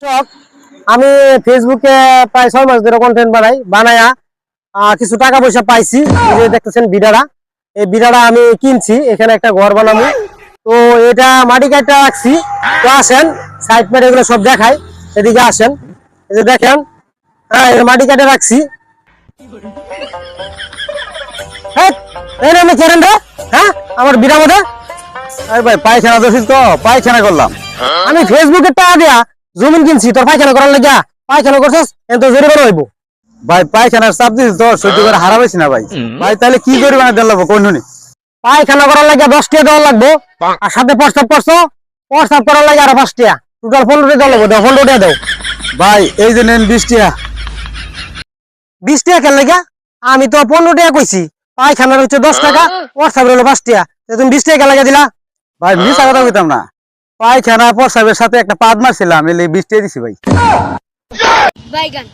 দর্শক, আমি ফেসবুকে প্রায় 6 মাস ধরে কন্টেন্ট বানায়া কিছু টাকা পয়সা পাইছি। এই যে দেখতেছেন বিড়ারা, এই বিড়ারা আমি কিনছি, এখানে একটা ঘর বানাবো। তো এটা মাটি কাটটা রাখছি। তো আসেন সাইড প্যাড এগুলো সব দেখাই, এদিকে আসেন। এই যে দেখেন, হ্যাঁ এটা মাটি কাটে রাখছি। আমি কেন রে? হ্যাঁ আমার বিড়া মধ্যে ভাই পায়খানা দোষিস তো পায়খানা করলাম। আমি ফেসবুকে টাকা দিয়া জমিন কিনছি, তোর পায়খানা করার লাগিয়া পায়খানা করছিস, এত জরিমানা হইব। ভাই পায়খানার চাপ দিস তো সহ্য করে হারাবেছি না ভাই। ভাই তাহলে কি করি মানে দেন লাগবো কোন পায়খানা করার লাগে 10 টাকা দেওয়া লাগবো, আর সাথে প্রস্তাব করছো, প্রস্তাব করার লাগে আরো 5 টাকা, টোটাল 15 টাকা দেওয়া লাগবো। 15 টাকা দাও ভাই। এই যে নেন 20 টাকা। 20 টাকা কেন লাগে? আমি তো 15 টাকা কইছি। পায়খানার হচ্ছে 10 টাকা, প্রস্তাব হলো 5 টাকা, তুমি 20 টাকা লাগে দিলা। ভাই মিছা কথা কইতাম না, পায়খানা প্রসাবের সাথে একটা পাদ মারছিলাম, এলে 20 টাকা দিছি ভাই। বাইগান